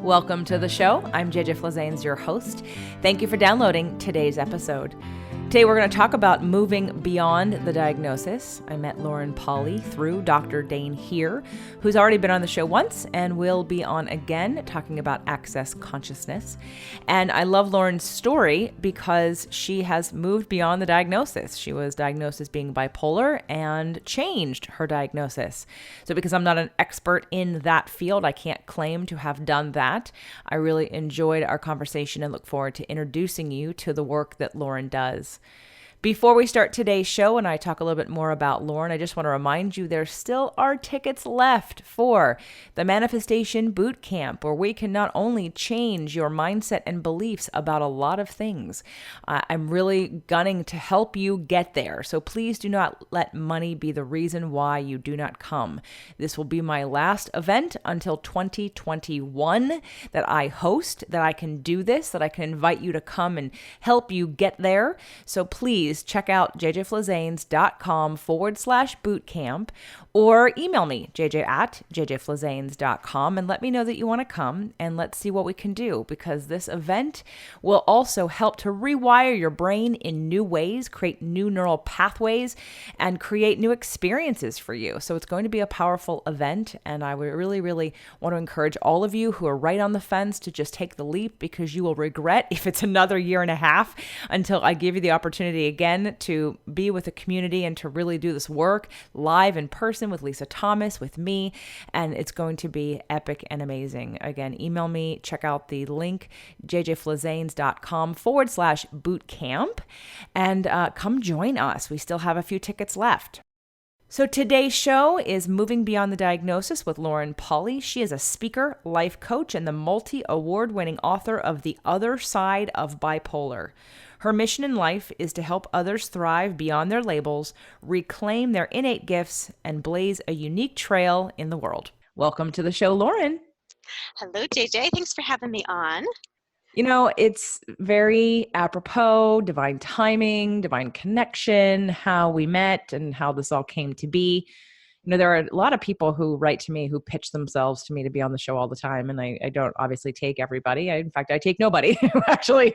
Welcome to the show. I'm JJ Flazanes, your host. Thank you for downloading today's episode. Today we're going to talk about moving beyond the diagnosis. I met Lauren Polly through Dr. Dane here, who's already been on the show once and will be on again talking about access consciousness. And I love Lauren's story because she has moved beyond the diagnosis. She was diagnosed as being bipolar and changed her diagnosis. So because I'm not an expert in that field, I can't claim to have done that. I really enjoyed our conversation and look forward to introducing you to the work that Lauren does. Before we start today's show and I talk a little bit more about Lauren, I just want to remind you there still are tickets left for the Manifestation Boot Camp, where we can not only change your mindset and beliefs about a lot of things. I'm really gunning to help you get there. So please do not let money be the reason why you do not come. This will be my last event until 2021 that I host, that I can do this, that I can invite you to come and help you get there. So please check out jjflazanes.com/bootcamp or email me, jj@jjflazanes.com, and let me know that you want to come, and let's see what we can do, because this event will also help to rewire your brain in new ways, create new neural pathways, and create new experiences for you. So it's going to be a powerful event, and I would really, really want to encourage all of you who are right on the fence to just take the leap, because you will regret if it's another year and a half until I give you the opportunity again to be with the community and to really do this work live in person with Lisa Thomas, with me, and it's going to be epic and amazing. Again, email me, check out the link, jjflazanes.com/bootcamp, and come join us. We still have a few tickets left. So today's show is Moving Beyond the Diagnosis with Lauren Polly. She is a speaker, life coach, and the multi-award-winning author of The Other Side of Bipolar. Her mission in life is to help others thrive beyond their labels, reclaim their innate gifts, and blaze a unique trail in the world. Welcome to the show, Lauren. Hello, JJ. Thanks for having me on. You know, it's very apropos, divine timing, divine connection, how we met and how this all came to be. You know, there are a lot of people who write to me, who pitch themselves to me to be on the show all the time. And I don't obviously take everybody. In fact, I take nobody who actually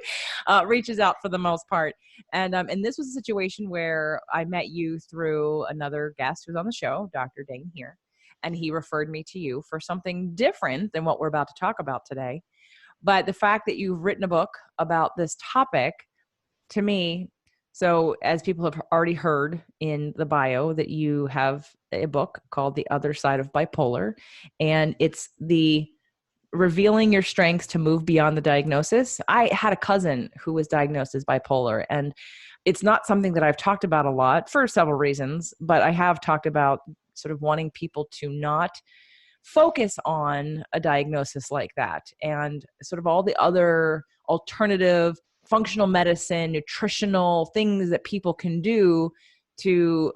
reaches out for the most part. And this was a situation where I met you through another guest who's on the show, Dr. Dane here. And he referred me to you for something different than what we're about to talk about today. But the fact that you've written a book about this topic, to me, so as people have already heard in the bio, that you have a book called The Other Side of Bipolar, and it's the revealing your strengths to move beyond the diagnosis. I had a cousin who was diagnosed as bipolar, and it's not something that I've talked about a lot for several reasons, but I have talked about sort of wanting people to not focus on a diagnosis like that, and sort of all the other alternative functional medicine, nutritional things that people can do to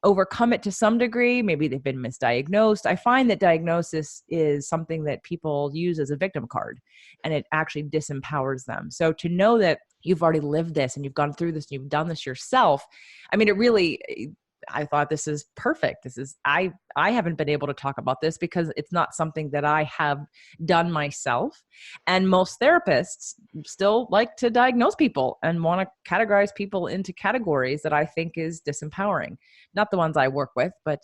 overcome it to some degree. Maybe they've been misdiagnosed. I find that diagnosis is something that people use as a victim card, and it actually disempowers them. So to know that you've already lived this and you've gone through this and you've done this yourself, I mean, I thought this is perfect. I haven't been able to talk about this because it's not something that I have done myself. And most therapists still like to diagnose people and want to categorize people into categories that I think is disempowering. Not the ones I work with, but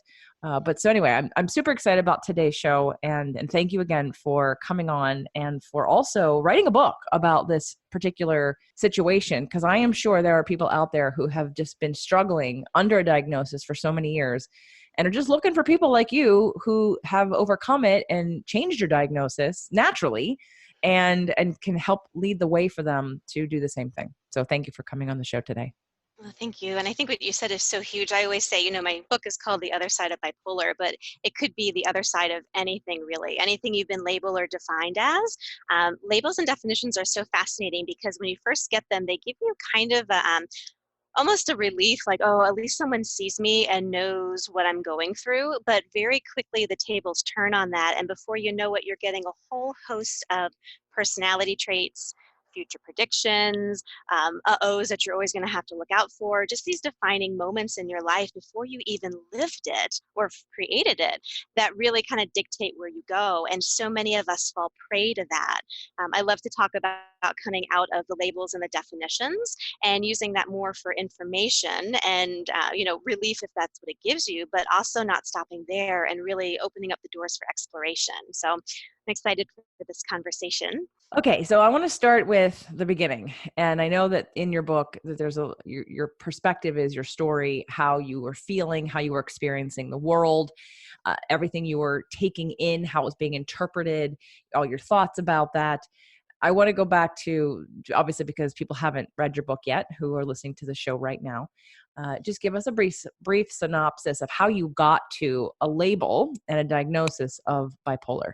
so anyway, I'm super excited about today's show, and thank you again for coming on and for also writing a book about this particular situation, because I am sure there are people out there who have just been struggling under a diagnosis for so many years and are just looking for people like you who have overcome it and changed your diagnosis naturally and can help lead the way for them to do the same thing. So thank you for coming on the show today. Well, thank you. And I think what you said is so huge. I always say, my book is called The Other Side of Bipolar, but it could be the other side of anything, really. Anything you've been labeled or defined as. Labels and definitions are so fascinating because when you first get them, they give you kind of almost a relief, like, oh, at least someone sees me and knows what I'm going through. But very quickly, the tables turn on that. And before you know it, you're getting a whole host of personality traits, future predictions, uh-ohs that you're always going to have to look out for, just these defining moments in your life before you even lived it or created it that really kind of dictate where you go. And so many of us fall prey to that. I love to talk about coming out of the labels and the definitions and using that more for information and relief if that's what it gives you, but also not stopping there and really opening up the doors for exploration. So I'm excited for this conversation. Okay, so I want to start with the beginning. And I know that in your book that there's your perspective is your story, how you were feeling, how you were experiencing the world, everything you were taking in, how it was being interpreted, all your thoughts about that. I want to go back to, obviously, because people haven't read your book yet who are listening to the show right now. Just give us a brief synopsis of how you got to a label and a diagnosis of bipolar.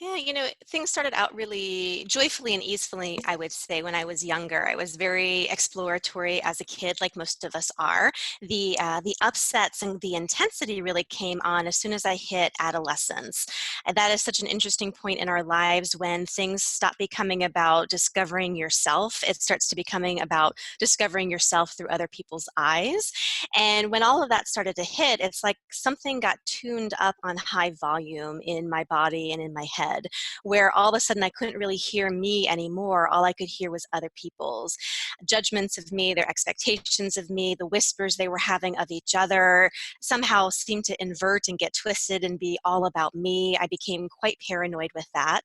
Yeah, things started out really joyfully and easily, I would say, when I was younger. I was very exploratory as a kid, like most of us are. The upsets and the intensity really came on as soon as I hit adolescence. And that is such an interesting point in our lives when things stop becoming about discovering yourself. It starts to becoming about discovering yourself through other people's eyes. And when all of that started to hit, it's like something got tuned up on high volume in my body and in my head, where all of a sudden I couldn't really hear me anymore. All I could hear was other people's judgments of me, their expectations of me, the whispers they were having of each other somehow seemed to invert and get twisted and be all about me. I became quite paranoid with that.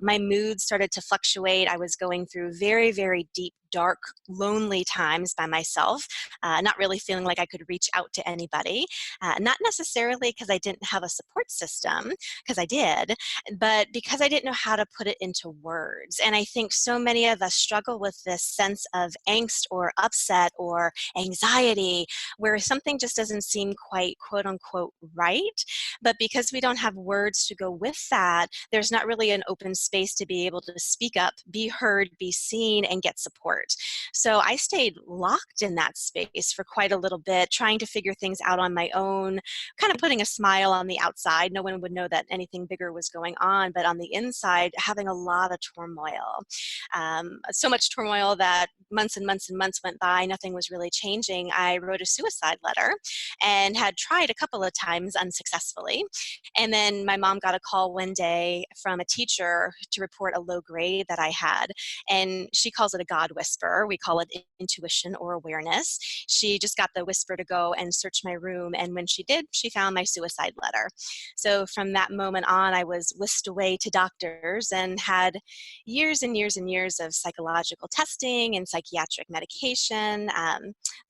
My mood started to fluctuate. I was going through very, very deep, dark, lonely times by myself, not really feeling like I could reach out to anybody, not necessarily because I didn't have a support system, because I did, but because I didn't know how to put it into words. And I think so many of us struggle with this sense of angst or upset or anxiety where something just doesn't seem quite quote unquote right. But because we don't have words to go with that, there's not really an open space to be able to speak up, be heard, be seen, and get support. So I stayed locked in that space for quite a little bit, trying to figure things out on my own, kind of putting a smile on the outside. No one would know that anything bigger was going on, but on the inside, having a lot of turmoil. So much turmoil that months and months and months went by, nothing was really changing. I wrote a suicide letter and had tried a couple of times unsuccessfully. And then my mom got a call one day from a teacher to report a low grade that I had. And she calls it a God whisper. We call it intuition or awareness. She just got the whisper to go and search my room. And when she did, she found my suicide letter. So from that moment on, I was whisked away to doctors and had years and years and years of psychological testing and psychiatric medication.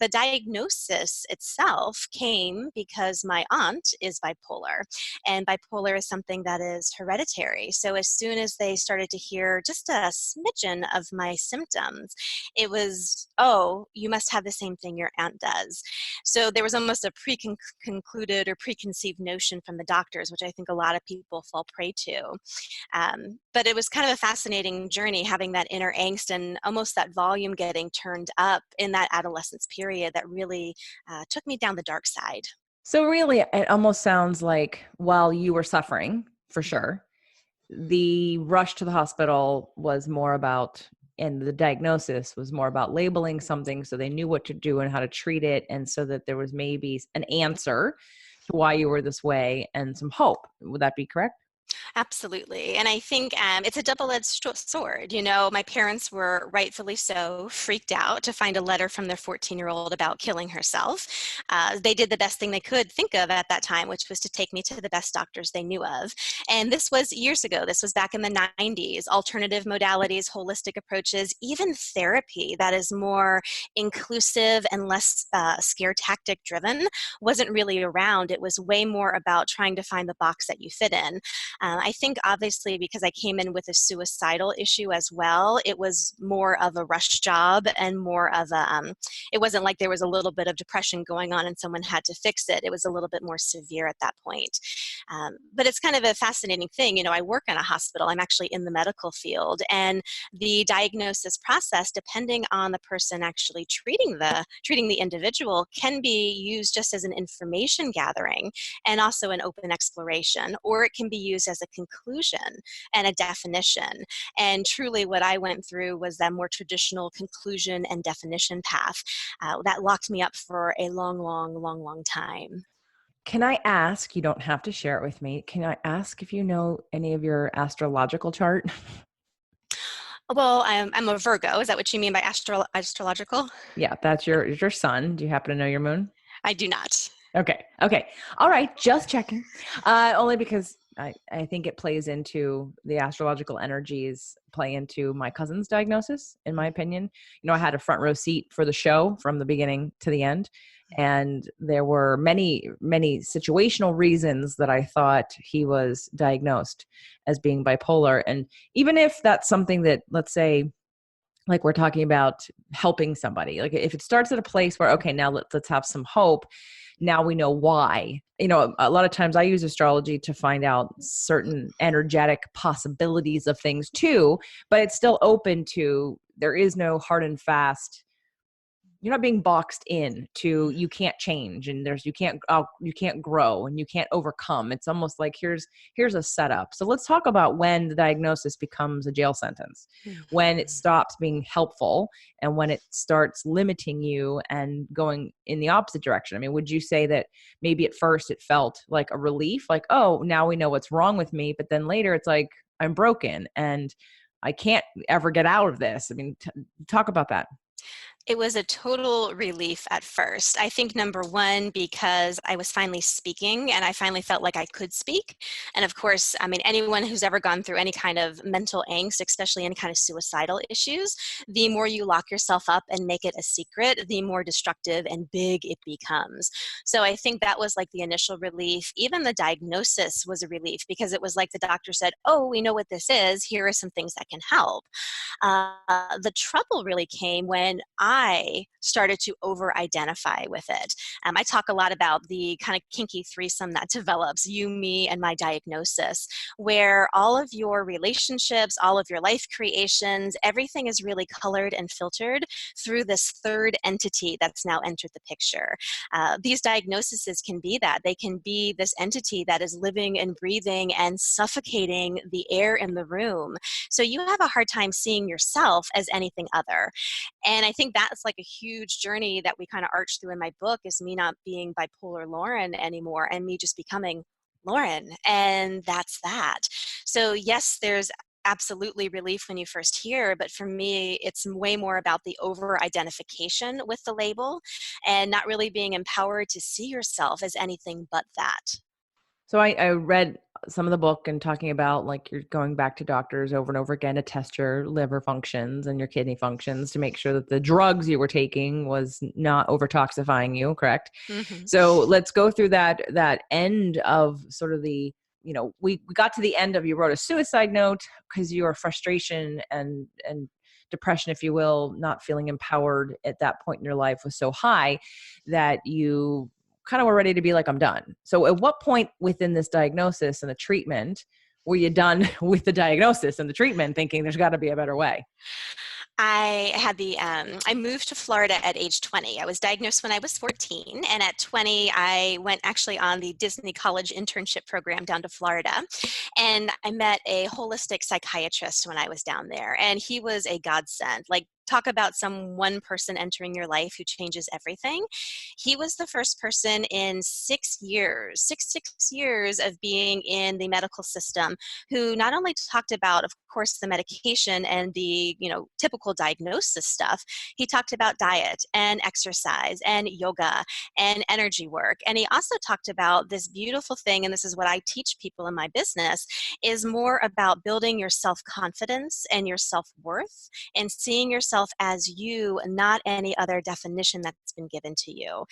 The diagnosis itself came because my aunt is bipolar, and bipolar is something that is hereditary. So as soon as they started to hear just a smidgen of my symptoms, it was, oh, you must have the same thing your aunt does. So there was almost a pre-concluded or preconceived notion from the doctors, which I think a lot of people fall prey to. But it was kind of a fascinating journey, having that inner angst and almost that volume getting turned up in that adolescence period that really took me down the dark side. So really, it almost sounds like while you were suffering, for sure, the rush to the hospital was more about, and the diagnosis was more about labeling something so they knew what to do and how to treat it. And so that there was maybe an answer to why you were this way and some hope. Would that be correct? Absolutely. And I think it's a double-edged sword. My parents were rightfully so freaked out to find a letter from their 14-year-old about killing herself. They did the best thing they could think of at that time, which was to take me to the best doctors they knew of. And this was years ago. This was back in the 90s. Alternative modalities, holistic approaches, even therapy that is more inclusive and less scare tactic driven wasn't really around. It was way more about trying to find the box that you fit in. I think obviously because I came in with a suicidal issue as well, it was more of a rush job and more of it wasn't like there was a little bit of depression going on and someone had to fix it. It was a little bit more severe at that point. But it's kind of a fascinating thing. I work in a hospital. I'm actually in the medical field, and the diagnosis process, depending on the person actually treating the individual, can be used just as an information gathering and also an open exploration, or it can be used as a conclusion and a definition. And truly, what I went through was that more traditional conclusion and definition path that locked me up for a long, long, long, long time. Can I ask, you don't have to share it with me, can I ask if you know any of your astrological chart? Well, I'm a Virgo. Is that what you mean by astrological? Yeah, that's your sun. Do you happen to know your moon? I do not. Okay. Okay. All right. Just checking. Only because I think it plays into the astrological energies play into my cousin's diagnosis, in my opinion. You know, I had a front row seat for the show from the beginning to the end. And there were many, many situational reasons that I thought he was diagnosed as being bipolar. And even if that's something that, let's say, like we're talking about helping somebody, like if it starts at a place where, okay, now let's have some hope, now we know why. You know, a lot of times I use astrology to find out certain energetic possibilities of things too, but it's still open to, there is no hard and fast, you're not being boxed in to, you can't change, and there's, you can't grow and you can't overcome. It's almost like here's a setup. So let's talk about when the diagnosis becomes a jail sentence, when it Mhm. stops being helpful, and when it starts limiting you and going in the opposite direction. I mean, would you say that maybe at first it felt like a relief, like, oh, now we know what's wrong with me, but then later it's like, I'm broken and I can't ever get out of this? I mean, talk about that. It was a total relief at first. I think number one, because I was finally speaking and I finally felt like I could speak. And of course, I mean, anyone who's ever gone through any kind of mental angst, especially any kind of suicidal issues, the more you lock yourself up and make it a secret, the more destructive and big it becomes. So I think that was like the initial relief. Even the diagnosis was a relief because it was like the doctor said, oh, we know what this is. Here are some things that can help. The trouble really came when I started to over identify with it. I talk a lot about the kind of kinky threesome that develops, you, me, and my diagnosis, where all of your relationships, all of your life creations, everything is really colored and filtered through this third entity that's now entered the picture. These diagnoses can be that. They can be this entity that is living and breathing and suffocating the air in the room. So you have a hard time seeing yourself as anything other. And I think that's like a huge journey that we kind of arch through in my book, is me not being bipolar Lauren anymore and me just becoming Lauren. And that's that. So yes, there's absolutely relief when you first hear, but for me, it's way more about the over identification with the label and not really being empowered to see yourself as anything but that. So I read some of the book and talking about, like, you're going back to doctors over and over again to test your liver functions and your kidney functions to make sure that the drugs you were taking was not over toxifying you, correct? Mm-hmm. So let's go through that end of sort of the, you know, we got to the end of, you wrote a suicide note because your frustration and depression, if you will, not feeling empowered at that point in your life was so high that you kind of were ready to be like, I'm done. So at what point within this diagnosis and the treatment were you done with the diagnosis and the treatment, thinking there's got to be a better way? I moved to Florida at age 20. I was diagnosed when I was 14, and at 20, I went actually on the Disney College internship program down to Florida, and I met a holistic psychiatrist when I was down there, and he was a godsend. Like, talk about some one person entering your life who changes everything. He was the first person in 6 years, six years of being in the medical system, who not only talked about, of course, the medication and the, typical diagnosis stuff. He talked about diet and exercise and yoga and energy work. And he also talked about this beautiful thing, and this is what I teach people in my business, is more about building your self-confidence and your self-worth and seeing yourself as you, not any other definition that's been given to you.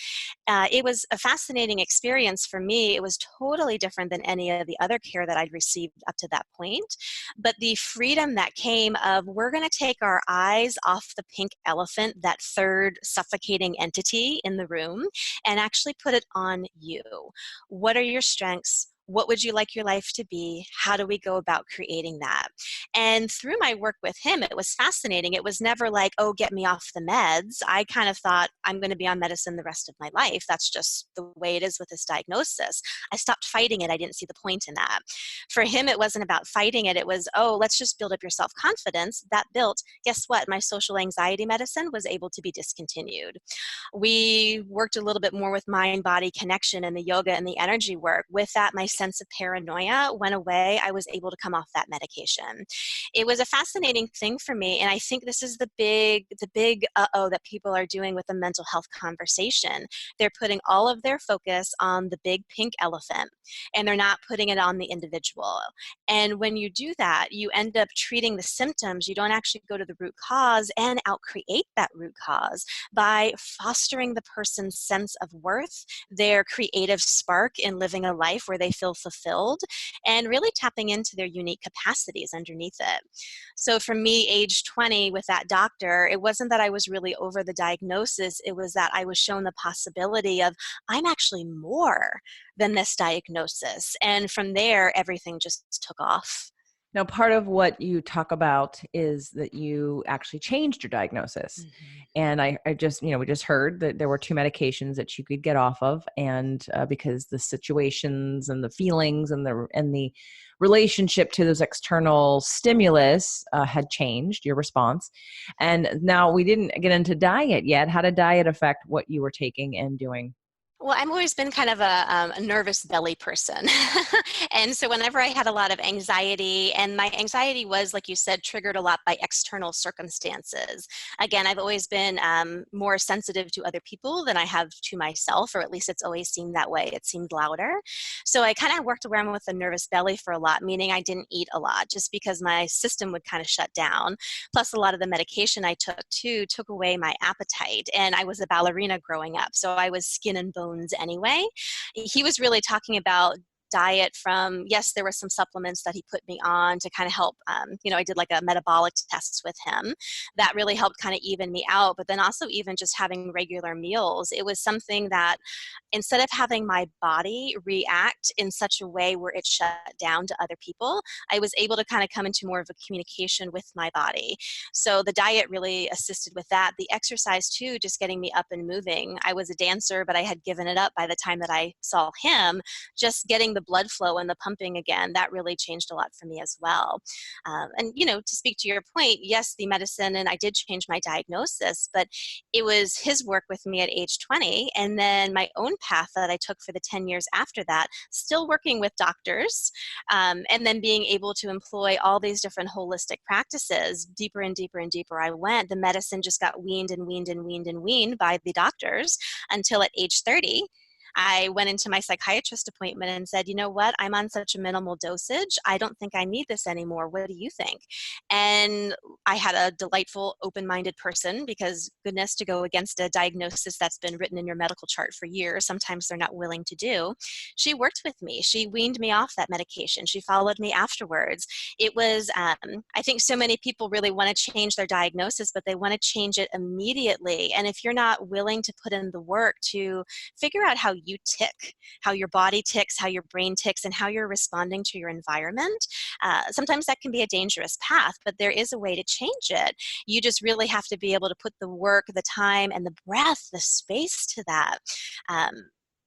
It was a fascinating experience for me. It was totally different than any of the other care that I'd received up to that point. But the freedom that came of, we're going to take our eyes off the pink elephant, that third suffocating entity in the room, and actually put it on you. What are your strengths? What would you like your life to be? How do we go about creating that? And through my work with him, it was fascinating. It was never like, oh, get me off the meds. I kind of thought, I'm going to be on medicine the rest of my life. That's just the way it is with this diagnosis. I stopped fighting it. I didn't see the point in that. For him, it wasn't about fighting it. It was, oh, let's just build up your self-confidence. That built, guess what? My social anxiety medicine was able to be discontinued. We worked a little bit more with mind-body connection and the yoga and the energy work. With that, my sense of paranoia went away. I was able to come off that medication. It was a fascinating thing for me, and I think this is the big uh-oh that people are doing with the mental health conversation. They're putting all of their focus on the big pink elephant, and they're not putting it on the individual. And when you do that, you end up treating the symptoms. You don't actually go to the root cause and outcreate that root cause by fostering the person's sense of worth, their creative spark in living a life where they feel fulfilled, and really tapping into their unique capacities underneath it. So for me, age 20 with that doctor, it wasn't that I was really over the diagnosis, it was that I was shown the possibility of, I'm actually more than this diagnosis. And from there, everything just took off. Now, part of what you talk about is that you actually changed your diagnosis. Mm-hmm. And I just, we just heard that there were two medications that you could get off of. And because the situations and the feelings and the relationship to those external stimulus had changed your response. And now we didn't get into diet yet. How did diet affect what you were taking and doing? Well, I've always been kind of a nervous belly person. And so whenever I had a lot of anxiety, and my anxiety was, like you said, triggered a lot by external circumstances. Again, I've always been more sensitive to other people than I have to myself, or at least it's always seemed that way. It seemed louder. So I kind of worked around with a nervous belly for a lot, meaning I didn't eat a lot just because my system would kind of shut down. Plus, a lot of the medication I took too took away my appetite. And I was a ballerina growing up, so I was skin and bones anyway. He was really talking about diet from, yes, there were some supplements that he put me on to kind of help, I did like a metabolic test with him. That really helped kind of even me out. But then also even just having regular meals, it was something that instead of having my body react in such a way where it shut down to other people, I was able to kind of come into more of a communication with my body. So the diet really assisted with that. The exercise too, just getting me up and moving. I was a dancer, but I had given it up by the time that I saw him. Just getting the blood flow and the pumping again, that really changed a lot for me as well. To speak to your point, yes, the medicine, and I did change my diagnosis, but it was his work with me at age 20, and then my own path that I took for the 10 years after that, still working with doctors, and then being able to employ all these different holistic practices. Deeper and deeper and deeper I went. The medicine just got weaned and weaned and weaned and weaned by the doctors until at age 30, I went into my psychiatrist appointment and said, you know what, I'm on such a minimal dosage. I don't think I need this anymore. What do you think? And I had a delightful, open-minded person, because goodness, to go against a diagnosis that's been written in your medical chart for years, sometimes they're not willing to do. She worked with me. She weaned me off that medication. She followed me afterwards. It was, I think so many people really want to change their diagnosis, but they want to change it immediately. And if you're not willing to put in the work to figure out how you tick, how your body ticks, how your brain ticks, and how you're responding to your environment, sometimes that can be a dangerous path, but there is a way to change it. You just really have to be able to put the work, the time, and the breath, the space to that.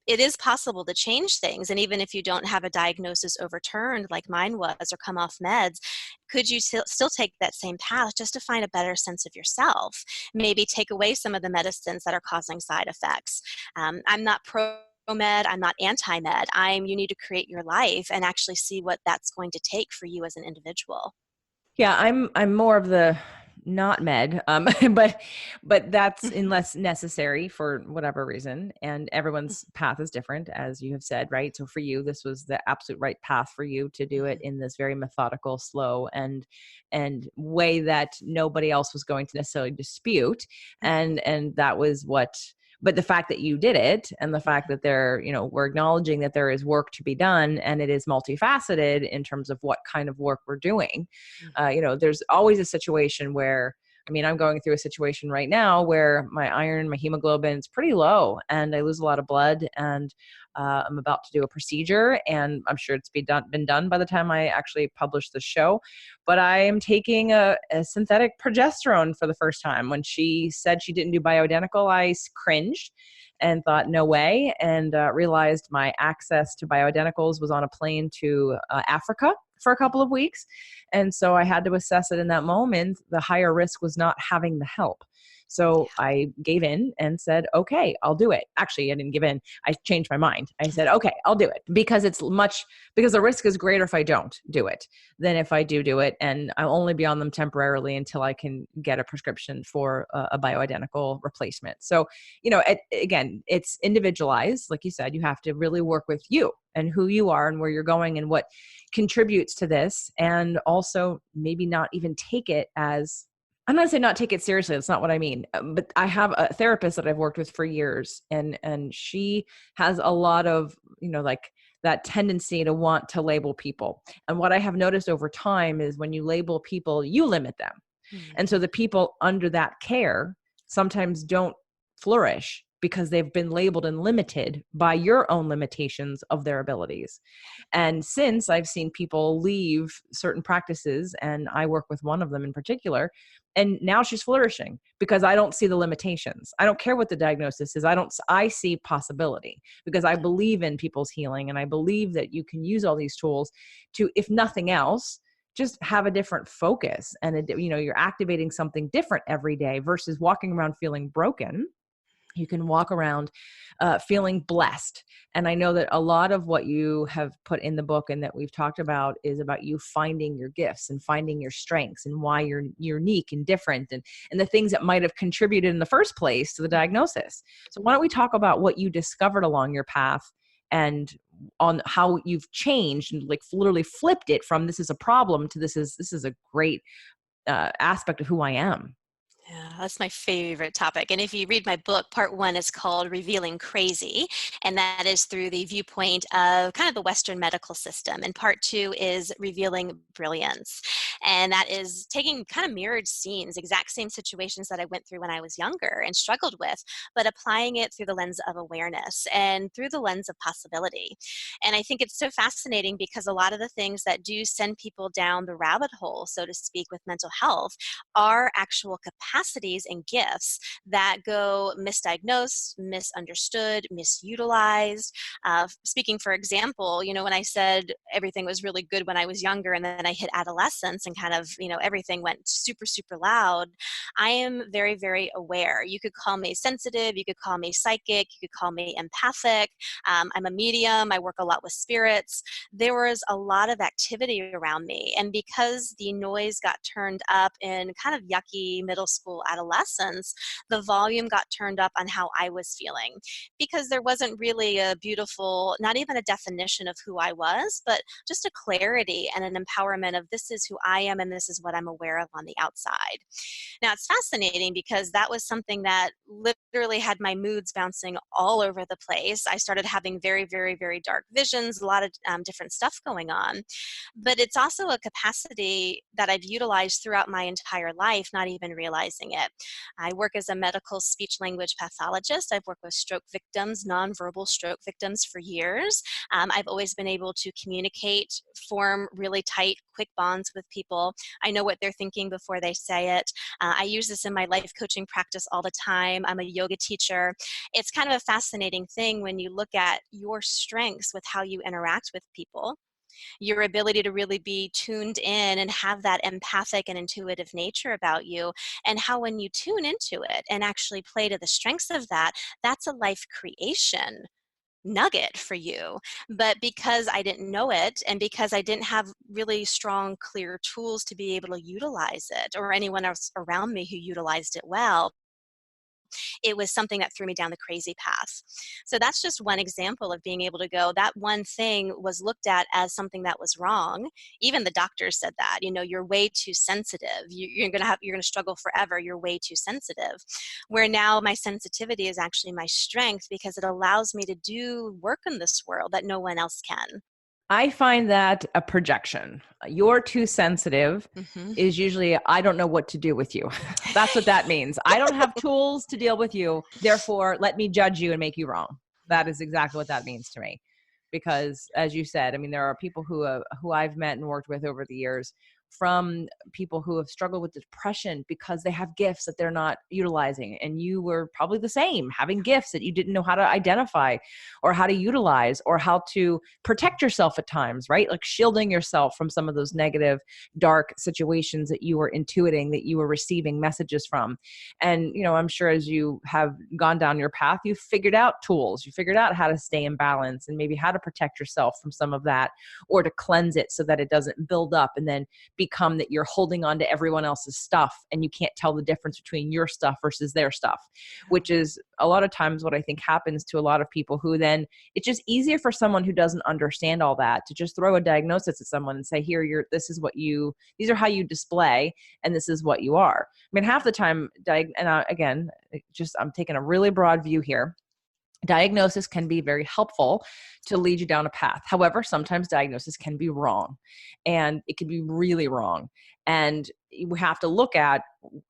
It is possible to change things. And even if you don't have a diagnosis overturned like mine was, or come off meds, could you still take that same path just to find a better sense of yourself? Maybe take away some of the medicines that are causing side effects. I'm not pro-med, I'm not anti-med. You need to create your life and actually see what that's going to take for you as an individual. Yeah, I'm more of the not med, but that's unless necessary for whatever reason. And everyone's path is different, as you have said, right? So for you, this was the absolute right path for you to do it in this very methodical, slow, and way that nobody else was going to necessarily dispute. And that was what. But the fact that you did it, and the fact that we're acknowledging that there is work to be done, and it is multifaceted in terms of what kind of work we're doing. There's always a situation where I mean, I'm going through a situation right now where my iron, my hemoglobin is pretty low, and I lose a lot of blood, and I'm about to do a procedure, and I'm sure it's been done by the time I actually publish the show. But I am taking a synthetic progesterone for the first time. When she said she didn't do bioidentical, I cringed and thought, no way, and realized my access to bioidenticals was on a plane to Africa for a couple of weeks. And so I had to assess it in that moment. The higher risk was not having the help. So I gave in and said, okay, I'll do it. Actually, I didn't give in. I changed my mind. I said, okay, I'll do it because because the risk is greater if I don't do it than if I do it. And I'll only be on them temporarily until I can get a prescription for a bioidentical replacement. So, again, it's individualized. Like you said, you have to really work with you and who you are and where you're going and what contributes to this. And also maybe not even take it as, I'm not saying not take it seriously. That's not what I mean. But I have a therapist that I've worked with for years, and she has a lot of, like that tendency to want to label people. And what I have noticed over time is when you label people, you limit them. And so the people under that care sometimes don't flourish because they've been labeled and limited by your own limitations of their abilities. And since I've seen people leave certain practices, and I work with one of them in particular, and now she's flourishing because I don't see the limitations. I don't care what the diagnosis is. I see possibility because I believe in people's healing, and I believe that you can use all these tools to, if nothing else, just have a different focus. And you're activating something different every day versus walking around feeling broken. You can walk around feeling blessed. And I know that a lot of what you have put in the book and that we've talked about is about you finding your gifts and finding your strengths and why you're unique and different, and the things that might have contributed in the first place to the diagnosis. So why don't we talk about what you discovered along your path and on how you've changed and like literally flipped it from this is a problem to this is a great aspect of who I am. Yeah, that's my favorite topic. And if you read my book, part one is called Revealing Crazy, and that is through the viewpoint of kind of the Western medical system. And part two is Revealing Brilliance. And that is taking kind of mirrored scenes, exact same situations that I went through when I was younger and struggled with, but applying it through the lens of awareness and through the lens of possibility. And I think it's so fascinating because a lot of the things that do send people down the rabbit hole, so to speak, with mental health are actual capacities and gifts that go misdiagnosed, misunderstood, misutilized. Speaking for example, when I said everything was really good when I was younger and then I hit adolescence and kind of, everything went super, super loud, I am very, very aware. You could call me sensitive, you could call me psychic, you could call me empathic. I'm a medium, I work a lot with spirits. There was a lot of activity around me. And because the noise got turned up in kind of yucky middle school adolescence, the volume got turned up on how I was feeling because there wasn't really a beautiful, not even a definition of who I was, but just a clarity and an empowerment of this is who I am and this is what I'm aware of on the outside. Now, it's fascinating because that was something that literally had my moods bouncing all over the place. I started having very, very, very dark visions, a lot of different stuff going on. But it's also a capacity that I've utilized throughout my entire life, not even realizing it. I work as a medical speech language pathologist. I've worked with stroke victims, nonverbal stroke victims for years. I've always been able to communicate, form really tight, quick bonds with people. I know what they're thinking before they say it. I use this in my life coaching practice all the time. I'm a yoga teacher. It's kind of a fascinating thing when you look at your strengths with how you interact with people, your ability to really be tuned in and have that empathic and intuitive nature about you, and how when you tune into it and actually play to the strengths of that, that's a life creation nugget for you. But because I didn't know it and because I didn't have really strong, clear tools to be able to utilize it, or anyone else around me who utilized it well, it was something that threw me down the crazy path. So that's just one example of being able to go, that one thing was looked at as something that was wrong. Even the doctors said that, you're way too sensitive. You're going to struggle forever. You're way too sensitive. Where now my sensitivity is actually my strength because it allows me to do work in this world that no one else can. I find that a projection. You're too sensitive Hmm. is usually, I don't know what to do with you. That's what that means. I don't have tools to deal with you. Therefore, let me judge you and make you wrong. That is exactly what that means to me. Because as you said, I mean, there are people who I've met and worked with over the years, from people who have struggled with depression because they have gifts that they're not utilizing. And you were probably the same, having gifts that you didn't know how to identify or how to utilize or how to protect yourself at times, right? Like shielding yourself from some of those negative, dark situations that you were intuiting, that you were receiving messages from. And, I'm sure as you have gone down your path, you've figured out tools, you figured out how to stay in balance and maybe how to protect yourself from some of that, or to cleanse it so that it doesn't build up and then become that you're holding on to everyone else's stuff and you can't tell the difference between your stuff versus their stuff, which is a lot of times what I think happens to a lot of people who then it's just easier for someone who doesn't understand all that to just throw a diagnosis at someone and say, here, these are how you display, and this is what you are. I mean, half the time, again, I'm taking a really broad view here. Diagnosis can be very helpful to lead you down a path. However, sometimes diagnosis can be wrong, and it can be really wrong. And we have to look at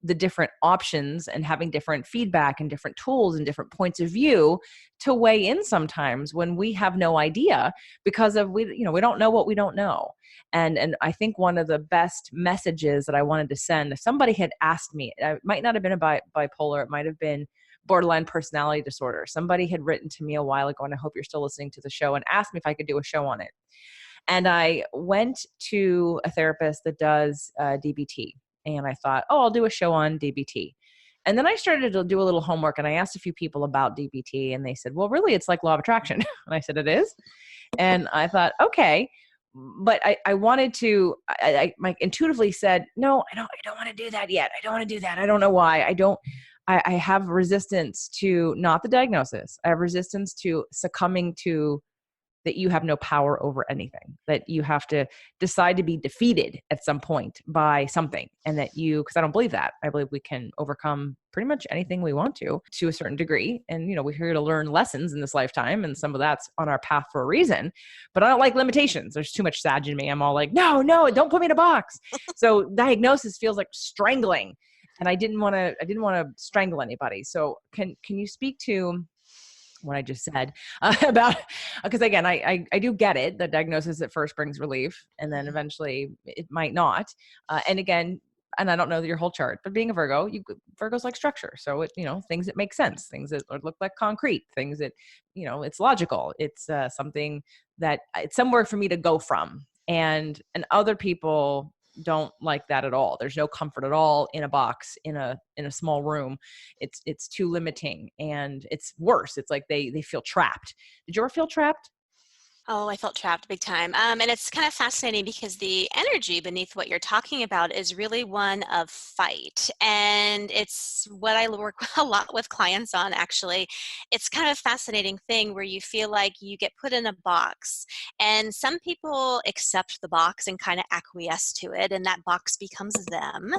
the different options and having different feedback and different tools and different points of view to weigh in sometimes when we have no idea, because we don't know what we don't know. And I think one of the best messages that I wanted to send, if somebody had asked me, it might not have been about bipolar, it might have been borderline personality disorder. Somebody had written to me a while ago, and I hope you're still listening to the show, and asked me if I could do a show on it. And I went to a therapist that does DBT, and I thought, oh, I'll do a show on DBT. And then I started to do a little homework, and I asked a few people about DBT, and they said, well, really, it's like law of attraction. And I said, it is. And I thought, okay. But I wanted to, I intuitively said, no, I don't want to do that yet. I don't want to do that. I don't know why. I have resistance to not the diagnosis. I have resistance to succumbing to that you have no power over anything, that you have to decide to be defeated at some point by something. And that because I don't believe that. I believe we can overcome pretty much anything we want to a certain degree. And, we're here to learn lessons in this lifetime. And some of that's on our path for a reason, but I don't like limitations. There's too much sag in me. I'm all like, no, don't put me in a box. So diagnosis feels like strangling. And I didn't want to strangle anybody. So can you speak to what I just said about, because again, I do get it. The diagnosis at first brings relief, and then eventually it might not. And again, and I don't know your whole chart, but being a Virgo, Virgos like structure. So things that make sense, things that look like concrete, things that, it's logical. It's something that it's somewhere for me to go from. And other people don't like that at all. There's no comfort at all in a box, in a small room. It's too limiting, and it's worse. It's like they feel trapped. Did you ever feel trapped? Oh, I felt trapped big time. And it's kind of fascinating because the energy beneath what you're talking about is really one of fight. And it's what I work a lot with clients on, actually. It's kind of a fascinating thing where you feel like you get put in a box, and some people accept the box and kind of acquiesce to it, and that box becomes them,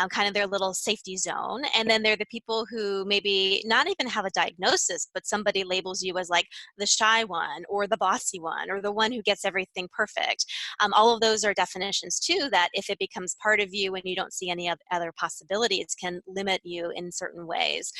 kind of their little safety zone. And then there are the people who maybe not even have a diagnosis, but somebody labels you as like the shy one or the bossy one or the one who gets everything perfect. All of those are definitions too, that if it becomes part of you and you don't see any other possibilities, can limit you in certain ways.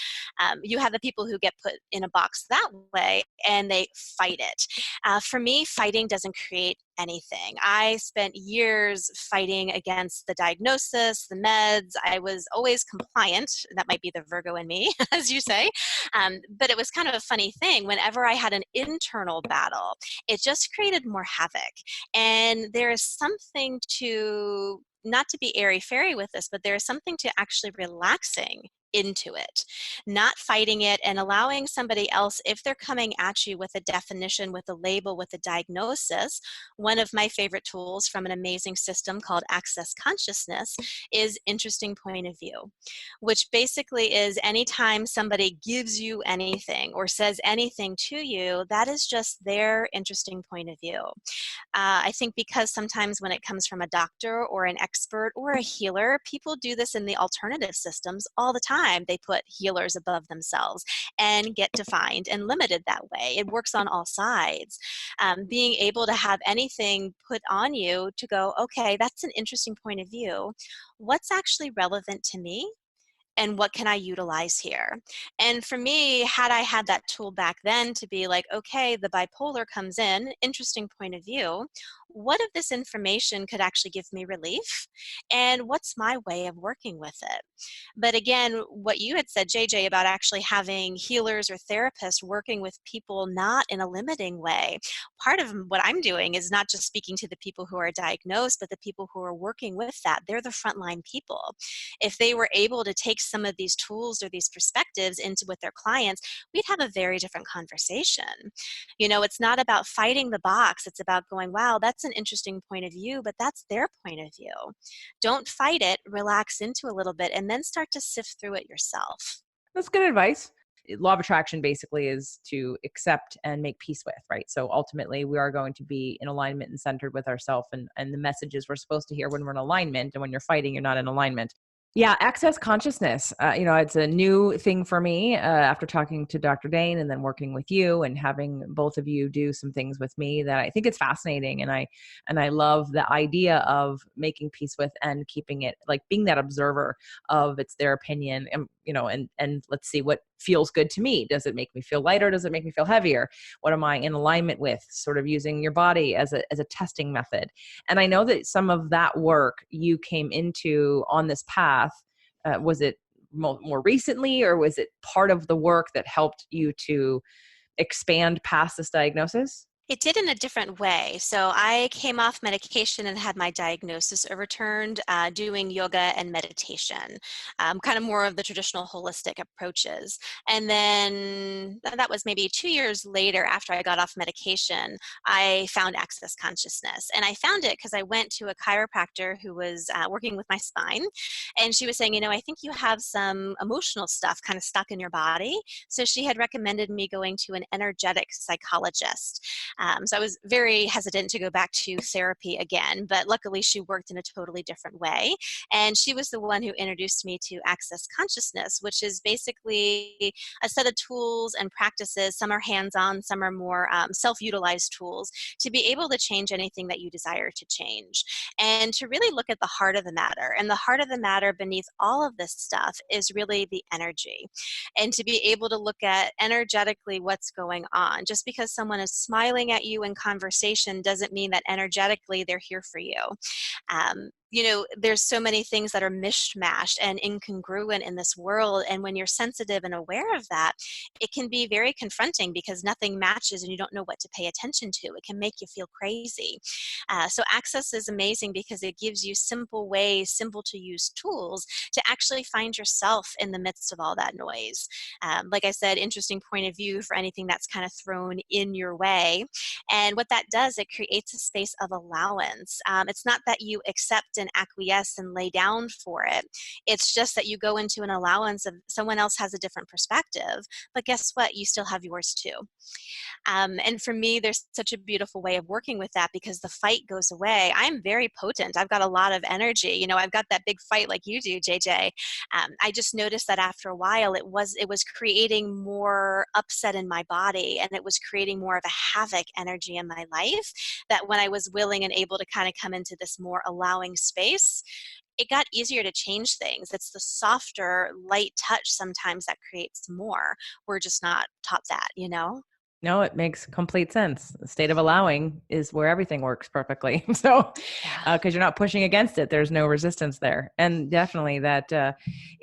You have the people who get put in a box that way and they fight it. For me, fighting doesn't create anything. I spent years fighting against the diagnosis, the meds. I was always compliant. That might be the Virgo in me, as you say. But it was kind of a funny thing. Whenever I had an internal battle, it just created more havoc. And there is something to, not to be airy-fairy with this, but there is something to actually relaxing into it, not fighting it, and allowing somebody else, if they're coming at you with a definition, with a label, with a diagnosis. One of my favorite tools from an amazing system called Access Consciousness is interesting point of view, which basically is anytime somebody gives you anything or says anything to you, that is just their interesting point of view. I think because sometimes when it comes from a doctor or an expert or a healer, people do this in the alternative systems all the time. time, they put healers above themselves and get defined and limited that way. It works on all sides. Being able to have anything put on you to go, okay, that's an interesting point of view. What's actually relevant to me? And what can I utilize here? And for me, had I had that tool back then to be like, okay, the bipolar comes in, interesting point of view. What of this information could actually give me relief? And what's my way of working with it? But again, what you had said, JJ, about actually having healers or therapists working with people not in a limiting way, part of what I'm doing is not just speaking to the people who are diagnosed, but the people who are working with that. They're the frontline people. If they were able to take some of these tools or these perspectives into with their clients, we'd have a very different conversation. It's not about fighting the box. It's about going, wow, that's an interesting point of view, but that's their point of view. Don't fight it, relax into a little bit, and then start to sift through it yourself. That's good advice. Law of attraction basically is to accept and make peace with, right? So ultimately, we are going to be in alignment and centered with ourselves and the messages we're supposed to hear when we're in alignment. And when you're fighting, you're not in alignment. Yeah, access consciousness. It's a new thing for me after talking to Dr. Dane and then working with you and having both of you do some things with me that I think it's fascinating. And I love the idea of making peace with and keeping it, like being that observer of it's their opinion and let's see what feels good to me. Does it make me feel lighter? Does it make me feel heavier? What am I in alignment with? Sort of using your body as a testing method. And I know that some of that work you came into on this path. Was it more recently, or was it part of the work that helped you to expand past this diagnosis? It did in a different way. So I came off medication and had my diagnosis overturned doing yoga and meditation, kind of more of the traditional holistic approaches. And then that was maybe 2 years later after I got off medication, I found access consciousness. And I found it because I went to a chiropractor who was working with my spine. And she was saying, I think you have some emotional stuff kind of stuck in your body. So she had recommended me going to an energetic psychologist. So I was very hesitant to go back to therapy again, but luckily she worked in a totally different way. And she was the one who introduced me to Access Consciousness, which is basically a set of tools and practices. Some are hands-on, some are more self-utilized tools to be able to change anything that you desire to change. And to really look at the heart of the matter. And the heart of the matter beneath all of this stuff is really the energy. And to be able to look at energetically what's going on. Just because someone is smiling at you in conversation doesn't mean that energetically they're here for you. There's so many things that are mishmashed and incongruent in this world. And when you're sensitive and aware of that, it can be very confronting because nothing matches and you don't know what to pay attention to. It can make you feel crazy. So Access is amazing because it gives you simple ways, simple to use tools to actually find yourself in the midst of all that noise. Like I said, interesting point of view for anything that's kind of thrown in your way. And what that does, it creates a space of allowance. It's not that you accept and acquiesce and lay down for it. It's just that you go into an allowance of someone else has a different perspective, but guess what? You still have yours too. And for me, there's such a beautiful way of working with that because the fight goes away. I'm very potent. I've got a lot of energy. I've got that big fight like you do, JJ. I just noticed that after a while, it was creating more upset in my body, and it was creating more of a havoc energy in my life. That when I was willing and able to kind of come into this more allowing space, it got easier to change things. It's the softer, light touch sometimes that creates more. We're just not taught that. No, it makes complete sense. The state of allowing is where everything works perfectly. So, Yeah. because you're not pushing against it, there's no resistance there. And definitely that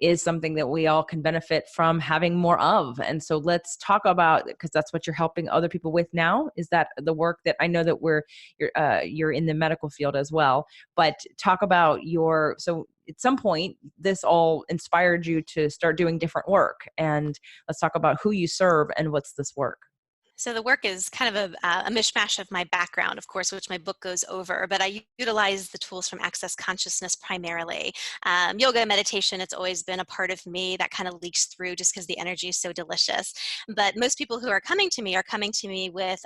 is something that we all can benefit from having more of. And so let's talk about, because that's what you're helping other people with now, is that the work that I know that you're in the medical field as well, but talk about so at some point, this all inspired you to start doing different work. And let's talk about who you serve and what's this work. So the work is kind of a mishmash of my background, of course, which my book goes over, but I utilize the tools from Access Consciousness primarily. Yoga and meditation, it's always been a part of me that kind of leaks through just because the energy is so delicious. But most people who are coming to me with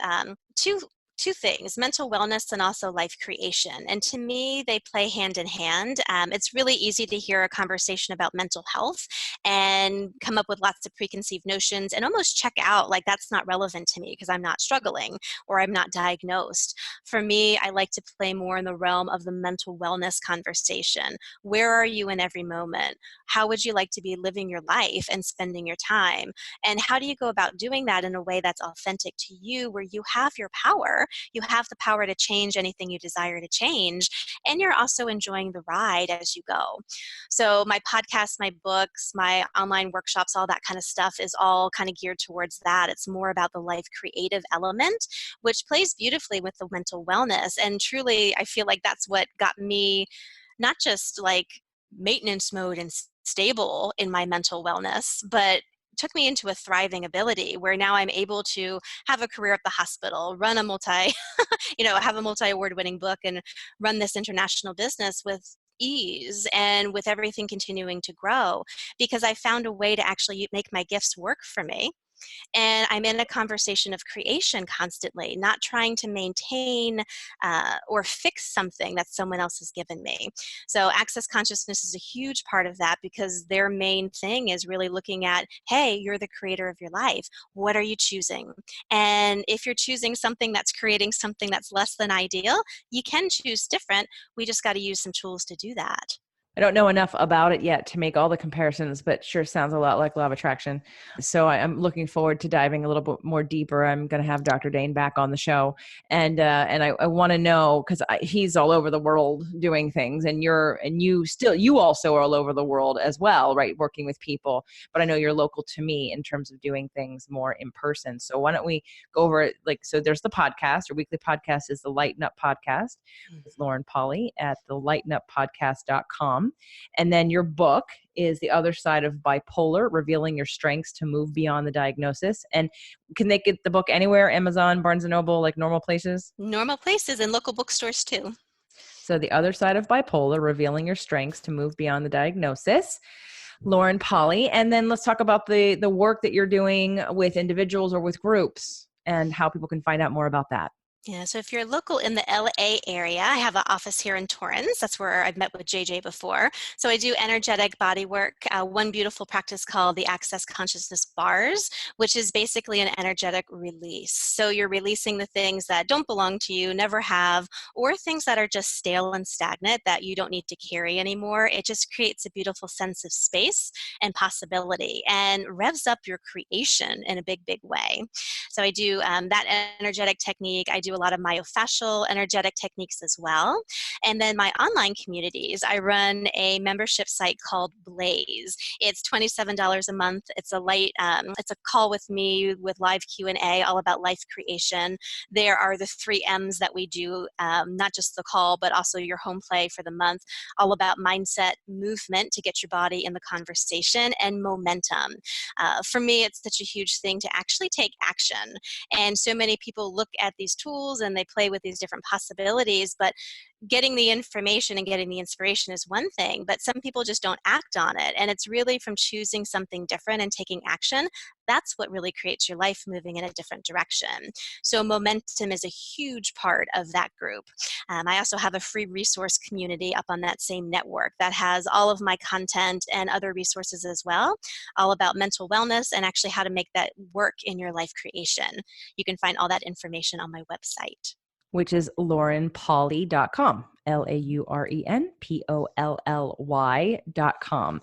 two two things, mental wellness and also life creation. And to me, they play hand in hand. It's really easy to hear a conversation about mental health and come up with lots of preconceived notions and almost check out like that's not relevant to me because I'm not struggling or I'm not diagnosed. For me, I like to play more in the realm of the mental wellness conversation. Where are you in every moment? How would you like to be living your life and spending your time? And how do you go about doing that in a way that's authentic to you, where you have your power? You have the power to change anything you desire to change, and you're also enjoying the ride as you go. So my podcast, my books, my online workshops, all that kind of stuff is all kind of geared towards that. It's more about the life creative element, which plays beautifully with the mental wellness. And truly, I feel like that's what got me not just like maintenance mode and stable in my mental wellness, but took me into a thriving ability where now I'm able to have a career at the hospital, run a have a multi-award winning book and run this international business with ease and with everything continuing to grow because I found a way to actually make my gifts work for me. And I'm in a conversation of creation constantly, not trying to maintain or fix something that someone else has given me. So access consciousness is a huge part of that because their main thing is really looking at, hey, you're the creator of your life. What are you choosing? And if you're choosing something that's creating something that's less than ideal, you can choose different. We just got to use some tools to do that. I don't know enough about it yet to make all the comparisons, but sure sounds a lot like law of attraction. So I'm looking forward to diving a little bit more deeper. I'm going to have Dr. Dane back on the show, and I want to know because he's all over the world doing things, and you also are all over the world as well, right? Working with people, but I know you're local to me in terms of doing things more in person. So why don't we go over it? Like, so there's the podcast. Your weekly podcast is the Lighten Up Podcast with Lauren Polly at the lightenuppodcast.com. And then your book is The Other Side of Bipolar, Revealing Your Strengths to Move Beyond the Diagnosis. And can they get the book anywhere? Amazon, Barnes& and Noble, like normal places? Normal places and local bookstores too. So The Other Side of Bipolar, Revealing Your Strengths to Move Beyond the Diagnosis. Lauren Polly. And then let's talk about the work that you're doing with individuals or with groups and how people can find out more about that. Yeah, so if you're local in the LA area, I have an office here in Torrance. That's where I've met with JJ before. So I do energetic body work, one beautiful practice called the Access Consciousness Bars, which is basically an energetic release. So you're releasing the things that don't belong to you, never have, or things that are just stale and stagnant that you don't need to carry anymore. It just creates a beautiful sense of space and possibility and revs up your creation in a big, big way. So I do that energetic technique. I do a lot of myofascial energetic techniques as well. And then my online communities, I run a membership site called Blaze. It's $27 a month. It's it's a call with me with live Q&A all about life creation. There are the 3 M's that we do, not just the call, but also your home play for the month, all about mindset, movement to get your body in the conversation, and momentum. For me, it's such a huge thing to actually take action. And so many people look at these tools and they play with these different possibilities, but getting the information and getting the inspiration is one thing, but some people just don't act on it. And it's really from choosing something different and taking action. That's what really creates your life moving in a different direction. So momentum is a huge part of that group. I also have a free resource community up on that same network that has all of my content and other resources as well, all about mental wellness and actually how to make that work in your life creation. You can find all that information on my website, which is laurenpolly.com, LAURENPOLLY.com.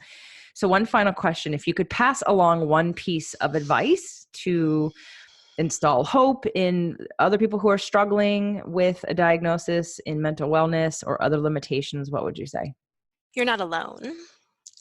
So one final question, if you could pass along one piece of advice to install hope in other people who are struggling with a diagnosis in mental wellness or other limitations, what would you say? you're not alone.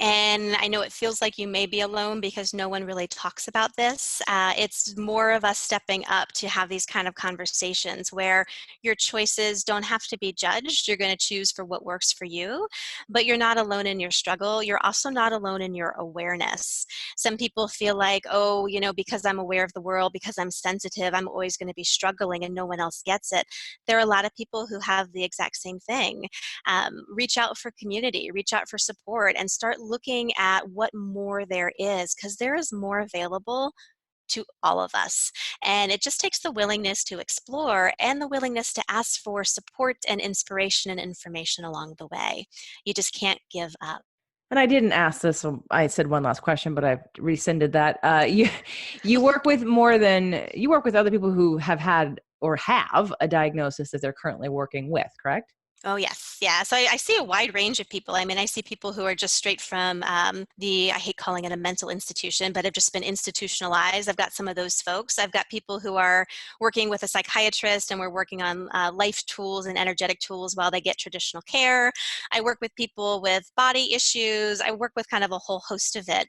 And I know it feels like you may be alone because no one really talks about this. It's more of us stepping up to have these kind of conversations where your choices don't have to be judged. You're going to choose for what works for you, but you're not alone in your struggle. You're also not alone in your awareness. Some people feel like, oh, because I'm aware of the world, because I'm sensitive, I'm always going to be struggling and no one else gets it. There are a lot of people who have the exact same thing. Reach out for community, reach out for support, and start looking at what more there is, because there is more available to all of us. And it just takes the willingness to explore and the willingness to ask for support and inspiration and information along the way. You just can't give up. And I didn't ask this, so I said one last question, but I've rescinded that. You work with you work with other people who have had or have a diagnosis that they're currently working with, correct? Oh, yes. Yeah. So I see a wide range of people. I mean, I see people who are just straight from I hate calling it a mental institution, but have just been institutionalized. I've got some of those folks. I've got people who are working with a psychiatrist and we're working on life tools and energetic tools while they get traditional care. I work with people with body issues. I work with kind of a whole host of it,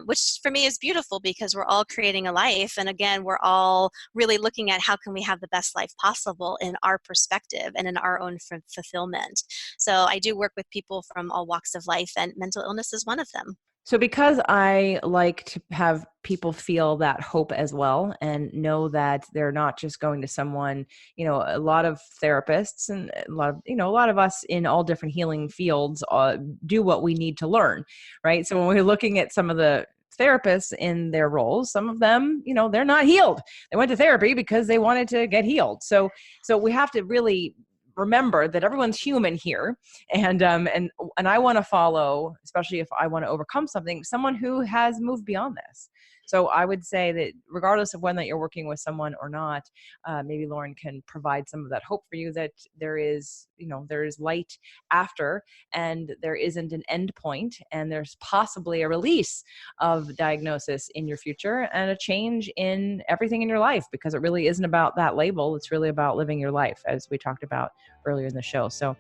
which for me is beautiful because we're all creating a life. And again, we're all really looking at how can we have the best life possible in our perspective and in our own fulfillment. So I do work with people from all walks of life, and mental illness is one of them. So because I like to have people feel that hope as well and know that they're not just going to someone, a lot of therapists and a lot of us in all different healing fields do what we need to learn, right? So when we're looking at some of the therapists in their roles, some of them, they're not healed. They went to therapy because they wanted to get healed. So we have to really remember that everyone's human here, and I want to follow, especially if I want to overcome something, someone who has moved beyond this. So I would say that regardless of whether you're working with someone or not, maybe Lauren can provide some of that hope for you that there is light after, and there isn't an end point, and there's possibly a release of diagnosis in your future and a change in everything in your life, because it really isn't about that label. It's really about living your life, as we talked about earlier in the show. So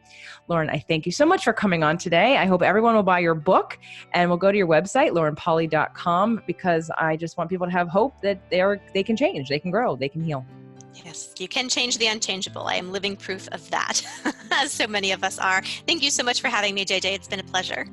Lauren, I thank you so much for coming on today. I hope everyone will buy your book and will go to your website, laurenpolly.com, because I just want people to have hope that they can change, they can grow, they can heal. Yes, you can change the unchangeable. I am living proof of that, as so many of us are. Thank you so much for having me, JJ. It's been a pleasure.